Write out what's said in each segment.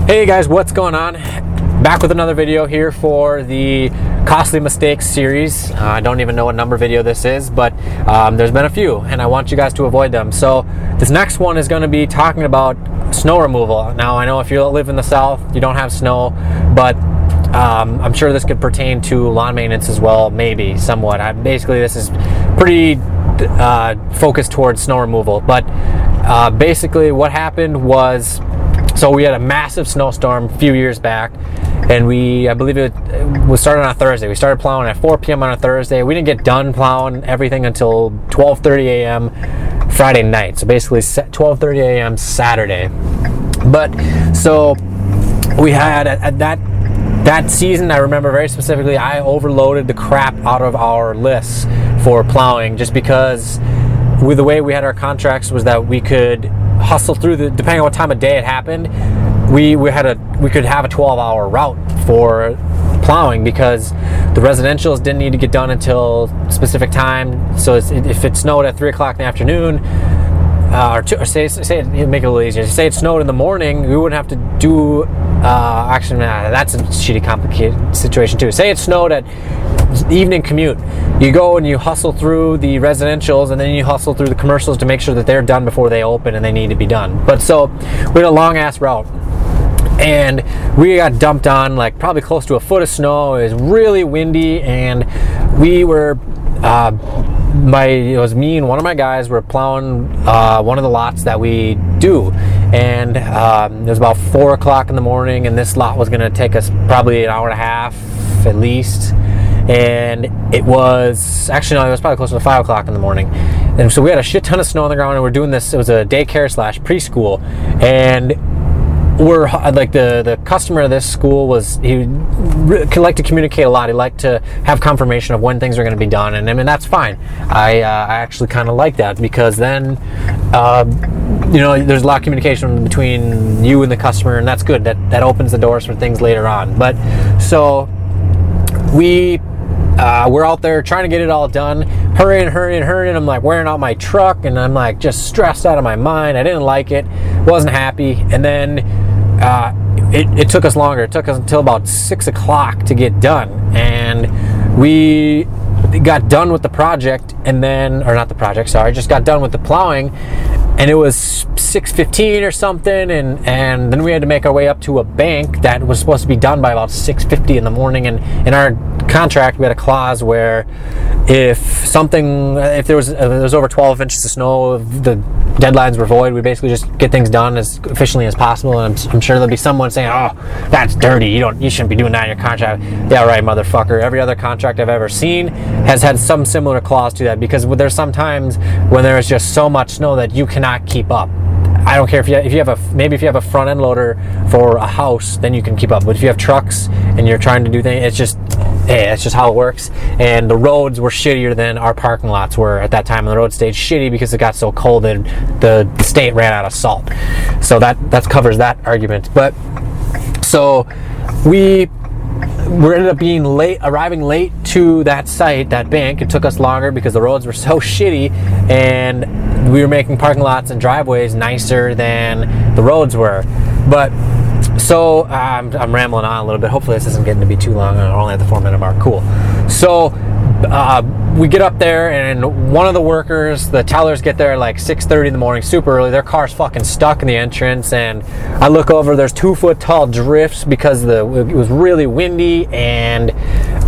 Hey guys, what's going on? Back with another video here for the Costly Mistakes series. I don't even know what number video this is, but there's been a few and I want you guys to avoid them. So this next one is going to be talking about snow removal. Now I know if you live in the South, you don't have snow, but I'm sure this could pertain to lawn maintenance as well, maybe somewhat. Basically this is pretty focused towards snow removal, but basically what happened was, so we had a massive snowstorm a few years back, and I believe it was started on a Thursday. We started plowing at 4 p.m. on a Thursday. We didn't get done plowing everything until 12:30 a.m. Friday night. So basically 12:30 a.m. Saturday. But so we had at that season, I remember very specifically, I overloaded the crap out of our lists for plowing, just because with the way we had our contracts was that we could hustle through depending on what time of day it happened, we could have a 12-hour route for plowing, because the residentials didn't need to get done until a specific time. So if it snowed at 3 o'clock in the afternoon, or make it a little easier. Say it snowed in the morning, we wouldn't have to do. Actually, that's a shitty, complicated situation too. Say it snowed at evening commute. You go and you hustle through the residentials, and then you hustle through the commercials to make sure that they're done before they open and they need to be done. But so we had a long ass route, and we got dumped on like probably close to a foot of snow. It was really windy, and we were. It was me and one of my guys were plowing one of the lots that we do, and it was about 4 o'clock in the morning, and this lot was going to take us probably an hour and a half at least, and it was probably close to 5 o'clock in the morning. And so we had a shit ton of snow on the ground, and we're doing this. It was a daycare / preschool, and we're like the customer of this school he liked to communicate a lot. He liked to have confirmation of when things are going to be done, and I mean that's fine. I actually kind of like that, because then there's a lot of communication between you and the customer, and that's good. That opens the doors for things later on. But so we're out there trying to get it all done, hurrying. I'm like wearing out my truck, and I'm like just stressed out of my mind. I didn't like it, wasn't happy, and then it took us longer. It took us until about 6 o'clock to get done, and we got done with the project, just got done with the plowing, and it was 6:15 or something, and then we had to make our way up to a bank that was supposed to be done by about 6:50 in the morning. And in our contract we had a clause where if there was over 12 inches of snow, the deadlines were void. We basically just get things done as efficiently as possible. And I'm sure there'll be someone saying, "Oh, that's dirty. You shouldn't be doing that in your contract." Yeah, right, motherfucker. Every other contract I've ever seen has had some similar clause to that, because there's sometimes when there is just so much snow that you cannot keep up. I don't care if you have a front end loader for a house, then you can keep up. But if you have trucks and you're trying to do things, it's just how it works. And the roads were shittier than our parking lots were at that time, and the road stayed shitty because it got so cold and the state ran out of salt. So that covers that argument. But so we ended up arriving late to that site, that bank. It took us longer because the roads were so shitty, and we were making parking lots and driveways nicer than the roads were. But so I'm rambling on a little bit. Hopefully this isn't getting to be too long. I'm only at the 4-minute mark. Cool. So we get up there, and one of the workers, the tellers, get there like 6:30 in the morning, super early. Their car's fucking stuck in the entrance, and I look over, there's 2-foot tall drifts because it was really windy, and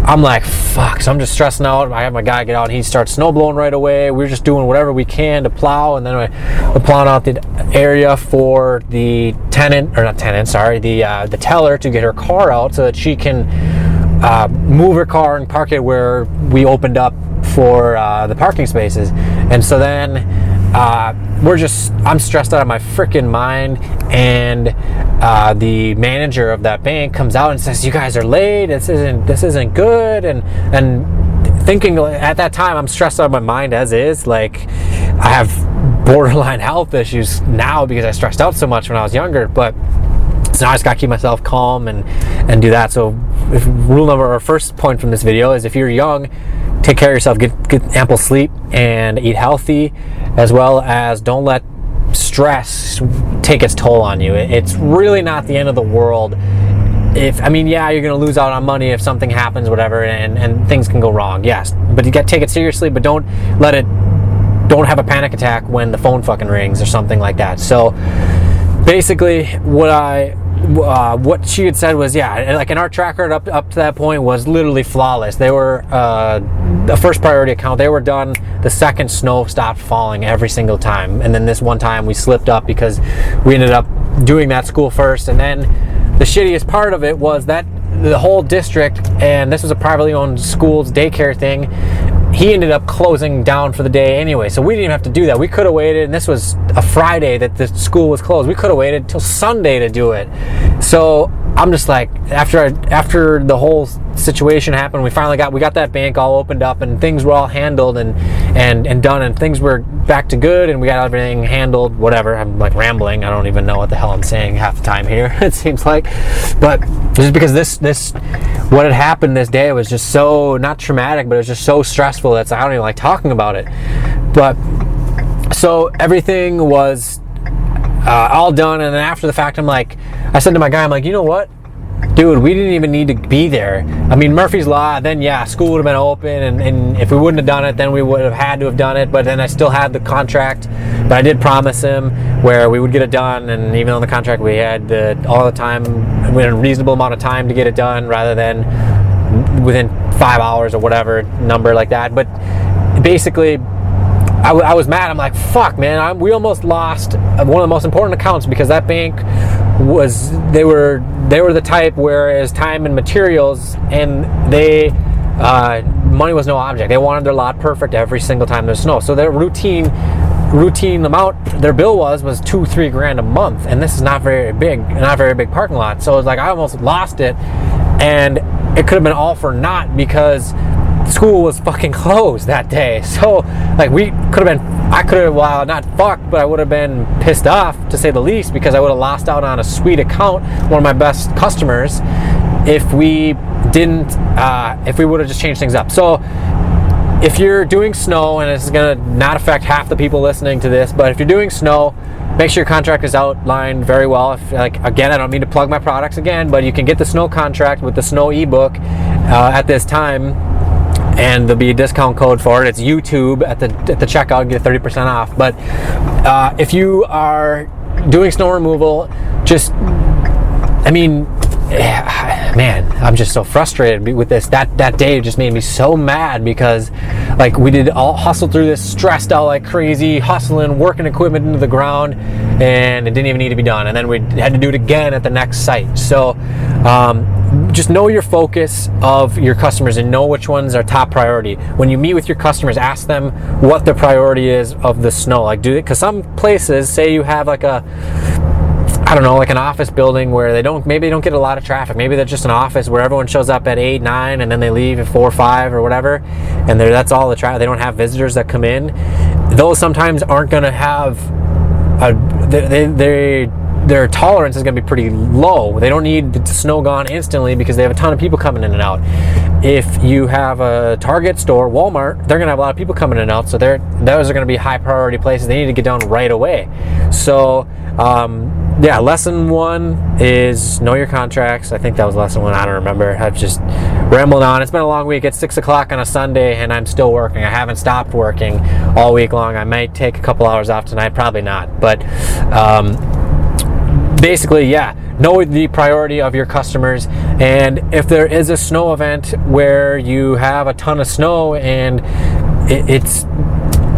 I'm like, fuck. So I'm just stressing out. I have my guy get out, and he starts snow blowing right away. We're just doing whatever we can to plow, and then we're plowing out the area for the the teller to get her car out so that she can move her car and park it where we opened up for the parking spaces. And so then I'm stressed out of my freaking mind, and the manager of that bank comes out and says, "You guys are late. This isn't good." And thinking at that time, I'm stressed out of my mind as is. Like, I have borderline health issues now because I stressed out so much when I was younger, but so now I just gotta keep myself calm and do that. So first point from this video is, if you're young, take care of yourself, get ample sleep and eat healthy, as well as don't let stress stress take its toll on you. It's really not the end of the world. I mean, yeah, you're going to lose out on money if something happens, whatever, and things can go wrong, yes. But you got to take it seriously, but don't have a panic attack when the phone fucking rings or something like that. So basically what she had said was, yeah, like in our track record up to that point was literally flawless. They were the first priority account. They were done the second snow stopped falling every single time. And then this one time we slipped up because we ended up doing that school first. And then the shittiest part of it was that the whole district, and this was a privately owned school's daycare thing, he ended up closing down for the day anyway. So we didn't even have to do that. We could have waited, and this was a Friday that the school was closed. We could have waited till Sunday to do it. So I'm just like, after the whole situation happened, we got that bank all opened up, and things were all handled and done, and things were back to good, and we got everything handled, whatever. I'm like rambling. I don't even know what the hell I'm saying half the time here, it seems like. But just because this what had happened this day was just so, not traumatic, but it was just so stressful that I don't even like talking about it. But so everything was all done, and then after the fact, I said to my guy, I'm like, you know what, dude, we didn't even need to be there. I mean, Murphy's Law, then yeah, school would have been open, and if we wouldn't have done it, then we would have had to have done it. But then I still had the contract, but I did promise him where we would get it done, and even on the contract we had all the time, we had a reasonable amount of time to get it done rather than within 5 hours or whatever number like that. But basically, I was mad. I'm like, fuck, man, we almost lost one of the most important accounts because that bank they were the type whereas time and materials, and money was no object. They wanted their lot perfect every single time there's snow. So their routine amount their bill was $2-3 grand a month, and this is not a very big parking lot. So it was like I almost lost it, and it could have been all for naught because school was fucking closed that day. So like I could have, well, not fucked, but I would have been pissed off to say the least, because I would have lost out on a sweet account, one of my best customers, if we would have just changed things up. So if you're doing snow, and this is gonna not affect half the people listening to this, but if you're doing snow, make sure your contract is outlined very well. Again, I don't mean to plug my products again, but you can get the snow contract with the snow ebook at this time, and there'll be a discount code for it. It's YouTube at the checkout, get 30% off. But if you are doing snow removal, man, I'm just so frustrated with this. That day just made me so mad because we did all hustle through this, stressed out like crazy, hustling, working equipment into the ground, and it didn't even need to be done. And then we had to do it again at the next site. So just know your focus of your customers and know which ones are top priority. When you meet with your customers, ask them what the priority is of the snow. Because some places, say you have an office building where maybe they don't get a lot of traffic. Maybe they're just an office where everyone shows up at 8, 9, and then they leave at 4 or 5 or whatever, and that's all the traffic. They don't have visitors that come in. Those sometimes aren't going to have their tolerance is going to be pretty low. They don't need the snow gone instantly because they have a ton of people coming in and out. If you have a Target store, Walmart, they're going to have a lot of people coming in and out, so those are going to be high priority places. They need to get done right away. So lesson 1 is know your contracts. I think that was lesson 1. I don't remember. I've just rambled on. It's been a long week. It's 6 o'clock on a Sunday, and I'm still working. I haven't stopped working all week long. I might take a couple hours off tonight. Probably not. But basically, know the priority of your customers. And if there is a snow event where you have a ton of snow and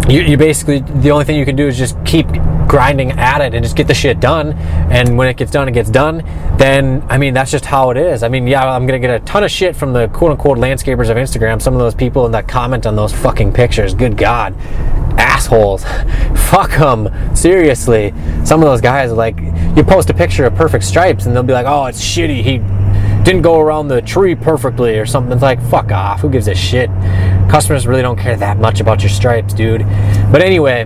you basically, the only thing you can do is just keep grinding at it and just get the shit done. And when it gets done, it gets done. Then, that's just how it is. I'm going to get a ton of shit from the quote-unquote landscapers of Instagram. Some of those people that comment on those fucking pictures. Good God. Assholes. Fuck them. Seriously. Some of those guys, you post a picture of perfect stripes and they'll be like, oh, it's shitty. He didn't go around the tree perfectly or something. It's like, fuck off. Who gives a shit? Customers really don't care that much about your stripes, dude. But anyway,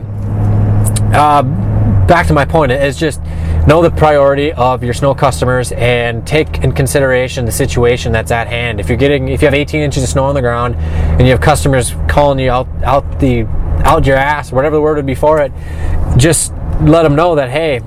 back to my point is just know the priority of your snow customers and take in consideration the situation that's at hand. If you have 18 inches of snow on the ground and you have customers calling you out your ass, whatever the word would be for it, just let them know that, hey,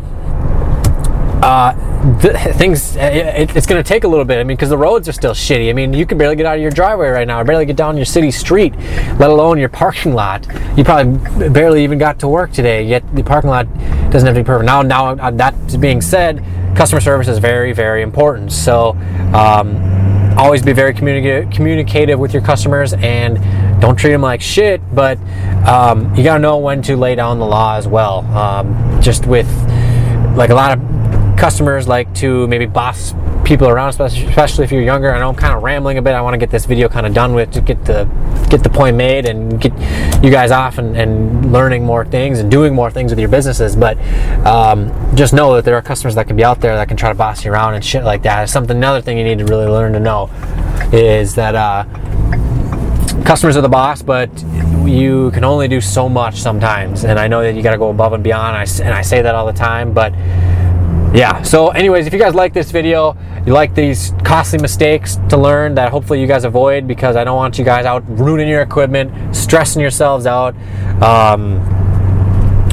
it's going to take a little bit. I mean, because the roads are still shitty. I mean, you can barely get out of your driveway right now, or barely get down your city street, let alone your parking lot. You probably barely even got to work today, yet the parking lot doesn't have to be perfect. Now that being said, customer service is very, very important. So always be very communicative with your customers, and don't treat them like shit, but you got to know when to lay down the law as well. Just with, like, a lot of customers like to maybe boss people around, especially if you're younger. I know I'm kind of rambling a bit. I want to get this video kind of done with, to get the point made and get you guys off and learning more things and doing more things with your businesses. But just know that there are customers that can be out there that can try to boss you around and shit like that. Another thing you need to really learn to know is that customers are the boss, but you can only do so much sometimes. And I know that you got to go above and beyond, and I say that all the time, but yeah. So anyways, if you guys like this video, you like these costly mistakes to learn that hopefully you guys avoid, because I don't want you guys out ruining your equipment, stressing yourselves out,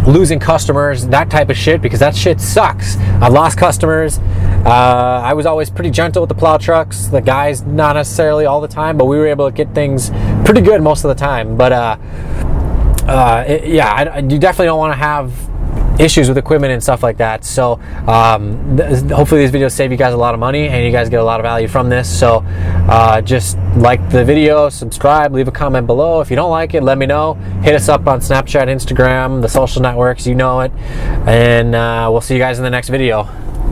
losing customers, that type of shit, because that shit sucks. I've lost customers. I was always pretty gentle with the plow trucks. The guys, not necessarily all the time, but we were able to get things pretty good most of the time. But you definitely don't want to have issues with equipment and stuff like that. So hopefully these videos save you guys a lot of money and you guys get a lot of value from this. So just like the video, subscribe, leave a comment below. If you don't like it, let me know. Hit us up on Snapchat, Instagram, the social networks, you know it. And we'll see you guys in the next video.